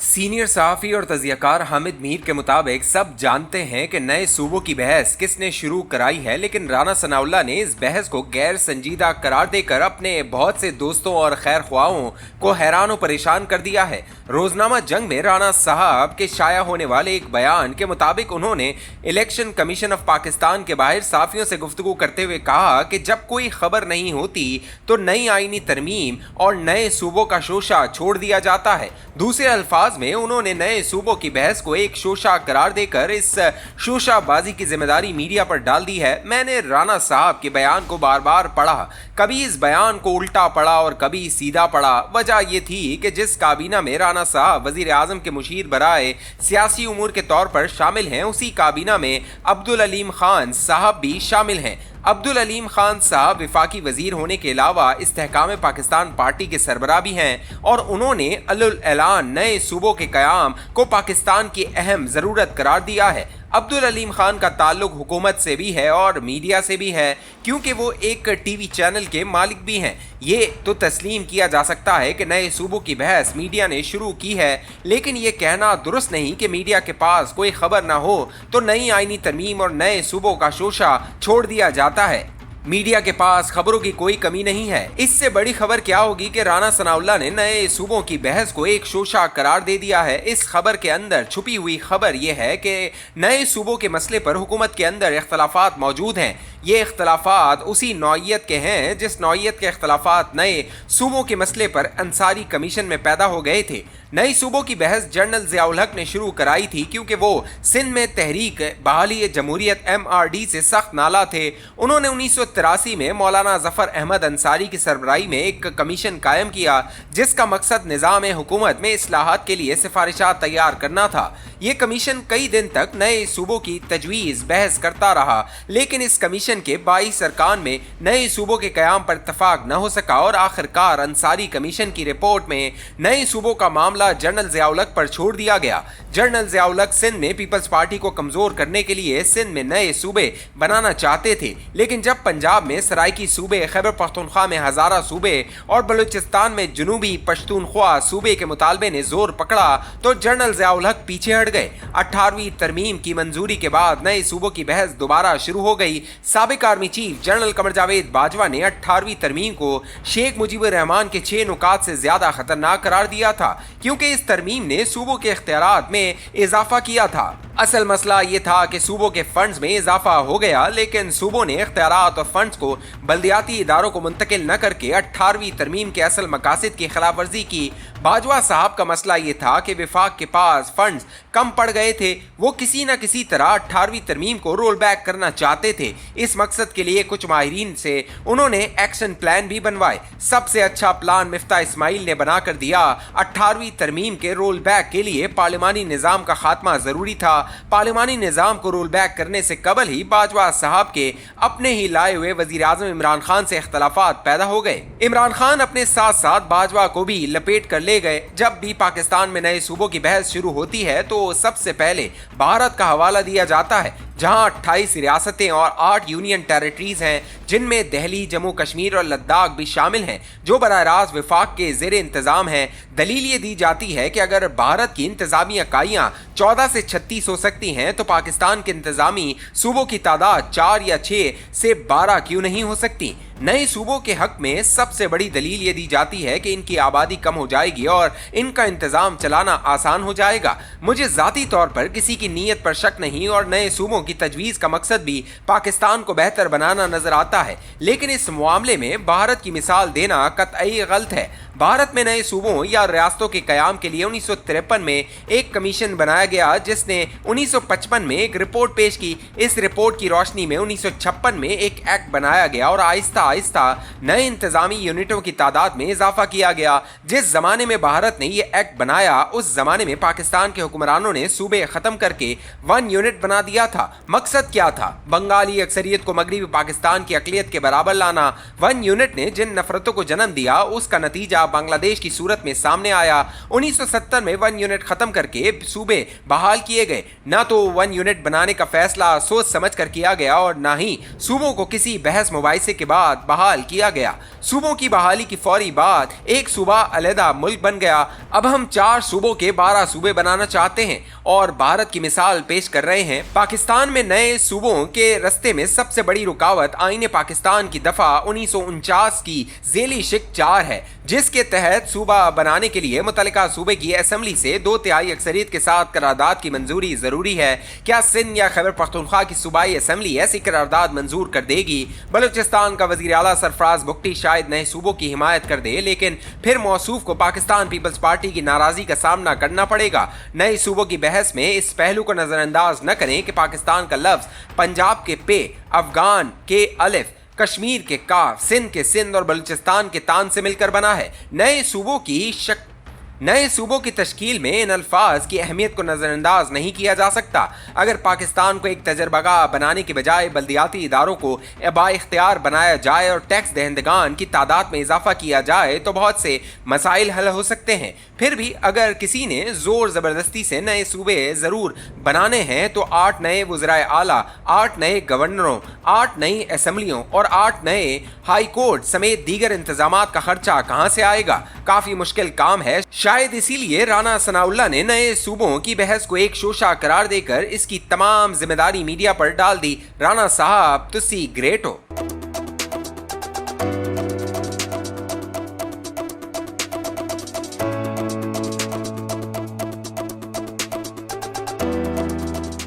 Senior सहाफ़ी और तज़ियाकार हामिद मीर के मुताबिक सब जानते हैं कि नए सूबों की बहस किसने शुरू कराई है, लेकिन राना सनाउल्लाह ने इस बहस को गैर संजीदा करार देकर अपने बहुत से दोस्तों और खैर ख्वाहों को हैरान और परेशान कर दिया है। रोजनामा जंग में राना साहब के शाया होने वाले एक बयान के मुताबिक उन्होंने इलेक्शन कमीशन ऑफ पाकिस्तान के बाहर साफियों से गुफ्तगू करते हुए कहा कि जब कोई खबर नहीं होती तो नई आईनी तरमीम और नए सूबों का शोशा छोड़ दिया जाता है। दूसरे अल्फाज में उन्होंने नए सूबों की बहस को एक शोशा करार देकर इस शोशाबाजी की जिम्मेदारी मीडिया पर डाल दी है। मैंने राना साहब के बयान को बार बार पढ़ा, कभी इस बयान को उल्टा पढ़ा और कभी सीधा पढ़ा। वजह यह थी कि जिस काबीना में राना साहब वजीर आजम के मुशीर बराए सियासी उमूर के तौर पर शामिल हैं, उसी काबीना में अब्दुल अलीम खान साहब भी शामिल हैं। अब्दुल अलीम खान साहब विफाकी वजीर होने के अलावा इस्तेहकाम पाकिस्तान पार्टी के सरबराह भी हैं और उन्होंने अल ऐलान नए सूबों के क़याम को पाकिस्तान की अहम ज़रूरत करार दिया है। अब्दुल अलीम खान का ताल्लुक हुकूमत से भी है और मीडिया से भी है, क्योंकि वो एक टीवी चैनल के मालिक भी हैं। ये तो तस्लीम किया जा सकता है कि नए सूबों की बहस मीडिया ने शुरू की है, लेकिन ये कहना दुरुस्त नहीं कि मीडिया के पास कोई खबर ना हो तो नई आईनी तरमीम और नए सूबों का शोशा छोड़ दिया जाता है। मीडिया के पास खबरों की कोई कमी नहीं है। इससे बड़ी खबर क्या होगी कि राना सनाउल्लाह ने नए सूबों की बहस को एक शोशा करार दे दिया है। इस खबर के अंदर छुपी हुई खबर यह है कि नए सूबों के मसले पर हुकूमत के अंदर इख्तलाफात मौजूद हैं। ये इख्तलाफात उसी नौइयत के हैं जिस नौइयत के इख्तलाफात नए सूबों के मसले पर अंसारी कमीशन में पैदा हो गए थे। नई सूबों की बहस जनरल ज़ियाउल हक ने शुरू कराई थी, क्योंकि वो सिंध में तहरीक बहाली जमहूरियत MRD से सख्त नाला थे। उन्होंने 1983 में मौलाना ज़फ़र अहमद अंसारी की सरबराही में एक कमीशन कायम किया, जिसका मकसद निज़ाम हुकूमत में इस्लाहात के लिए सिफारिशात तैयार करना था। ये कमीशन कई दिन तक नए सूबों की तजवीज़ बहस करता रहा, लेकिन इस कमीशन के 22 अरकान में नए सूबों के क़याम पर इत्तफाक न हो सका और आखिरकार अंसारी कमीशन की रिपोर्ट में नए सूबों का मामला जनरल ज़ियाउल हक पर छोड़ दिया गया। जनरल ज़ियाउल हक सिंध में पीपल्स पार्टी को कमज़ोर करने के लिए सिंध में नए सूबे बनाना चाहते थे, लेकिन जब पंजाब में सराइकी सूबे, खैबर पख्तूनख्वा में हज़ारा सूबे और बलूचिस्तान में जनूबी पश्तूनख्वा सूबे के मुतालबे ने जोर पकड़ा तो जनरल ज़ियाउल हक पीछे हट गए। 18वीं तरमीम की मंजूरी के बाद नए सूबों की बहस दोबारा शुरू हो गई। साबिक army chief general Qamar Javed Bajwa ने 18वीं तरमीम को शेख मुजीबुर रहमान के 6 नुकात से ज्यादा खतरनाक करार दिया था, क्योंकि इस तरमीम ने सूबों के इख्तियारात में इजाफा किया था। असल मसला ये था कि सूबों के फंड्स में इजाफा हो गया, लेकिन सूबों ने इख्तियारात और फंड्स को बल्दियाती इदारों को मुंतकिल न करके 18वीं तरमीम के असल मकासद की खिलाफ वर्जी की। बाजवा साहब का मसला ये था कि विफाक के पास फंड्स कम पड़ गए थे। वो किसी न किसी तरह 18वीं तरमीम को रोल बैक करना चाहते थे। इस मकसद के लिए कुछ माहिरीन से उन्होंने एक्शन प्लान भी बनवाए। सबसे अच्छा प्लान मिफ्ता इस्माइल ने बना कर दिया। 18वीं तरमीम के रोल बैक के लिए पार्लिमानी निज़ाम का खात्मा ज़रूरी था। पार्लिमानी निज़ाम को रोल बैक करने से कबल ही बाजवा साहब के अपने ही लाए हुए वज़ीर आज़म इमरान खान से इख्तलाफात पैदा हो गए। इमरान खान अपने साथ साथ बाजवा को भी लपेट कर ले गए। जब भी पाकिस्तान में नए सूबों की बहस शुरू होती है तो सबसे पहले भारत का हवाला दिया जाता है, जहां 28 रियासतें और 8 यूनियन टेरिटरीज हैं, जिनमें दिल्ली, जम्मू कश्मीर और लद्दाख भी शामिल हैं, जो बराह रास्त विफाक के ज़ेर इंतज़ाम हैं। दलील ये दी जाती है कि अगर भारत की इंतज़ामी इकाइयाँ 14 से 36 हो सकती हैं तो पाकिस्तान के इंतज़ामी सूबों की तादाद 4 या 6 से 12 क्यों नहीं हो सकती। नए सूबों के हक में सबसे बड़ी दलील ये दी जाती है कि इनकी आबादी कम हो जाएगी और इनका इंतज़ाम चलाना आसान हो जाएगा। मुझे ज़ाती तौर पर किसी की नीयत पर शक नहीं और नए सूबों की तजवीज़ का मकसद भी पाकिस्तान को बेहतर बनाना नजर आता है, लेकिन इस मामले में भारत की मिसाल देना कतई गलत है। भारत में नए सूबों या रियासतों के क़याम के लिए 1953 में एक कमीशन बनाया गया, जिसने 1955 में एक रिपोर्ट पेश की। इस रिपोर्ट की रोशनी में 1956 में एक एक्ट बनाया गया और आहिस्ता आहिस्ता नए इंतजामी यूनिटों की तादाद में इजाफा किया गया। जिस जमाने में भारत ने यह एक्ट बनाया, उस जमाने में पाकिस्तान के हुक्मरानों ने सूबे खत्म करके 1 यूनिट बना दिया था। मकसद क्या था? बंगाली अक्सरियत को मगरबी पाकिस्तान की अकलियत के बराबर लाना। वन यूनिट ने जिन नफरतों को जन्म दिया उसका नतीजा बांग्लादेश की सूरत में सामने आया। 1970 में वन यूनिट खत्म करके सूबे बहाल किए गए। न तो वन यूनिट बनाने का फैसला सोच समझ कर किया गया और न ही सूबों को किसी बहस मुबाहिसे के बाद बहाल किया गया। सूबों की बहाली की फौरी बाद एक सूबा अलहदा मुल्क बन गया। अब हम 4 सूबों के 12 सूबे बनाना चाहते हैं और भारत की मिसाल पेश कर रहे हैं। पाकिस्तान में नए सूबों के रस्ते में सबसे बड़ी रुकावट आईने पाकिस्तान की दफा 1949 की झेली शिक 4 है, जिसके तहत सूबा बनाने के लिए मुतल्लिका सूबे की असेंबली से 2/3 अक्सरियत के साथ करारदाद की मंजूरी जरूरी है। क्या सिंध या खैबर पख्तूनख्वा की सूबाई असेंबली ऐसी करारदाद मंजूर कर देगी? बलूचिस्तान का वजीर आला सरफराज भुगटी शायद नए सूबों की हिमायत कर दे, लेकिन फिर मौसूफ को पाकिस्तान पीपल्स पार्टी की नाराजगी का सामना करना पड़ेगा। नए सूबों की बहस में इस पहलू को नजरअंदाज न करें कि पाकिस्तान का लफ्ज पंजाब के पे, अफगान के अलिफ, कश्मीर के काफ, सिंध के सिंध और बलूचिस्तान के तान से मिलकर बना है। नए सूबों की तश्कील में इन अल्फाज की अहमियत को नज़रअंदाज नहीं किया जा सकता। अगर पाकिस्तान को एक तजर्बागाह बनाने के बजाय बल्दियाती इदारों को बाइख्तियार बनाया जाए और टैक्स दहंदगान की तादाद में इजाफा किया जाए तो बहुत से मसाइल हल हो सकते हैं। फिर भी अगर किसी ने जोर ज़बरदस्ती से नए सूबे ज़रूर बनाने हैं तो 8 नए वज़राए आला, 8 नए गवर्नरों, 8 नई असम्बलियों और 8 नए हाई कोर्ट समेत दीगर इंतजामात का खर्चा कहाँ से आएगा? काफ़ी मुश्किल काम है। शायद इसीलिए राना सनाउल्लाह ने नए सूबों की बहस को एक शोशा करार देकर इसकी तमाम जिम्मेदारी मीडिया पर डाल दी। राना साहब तुसी ग्रेट हो।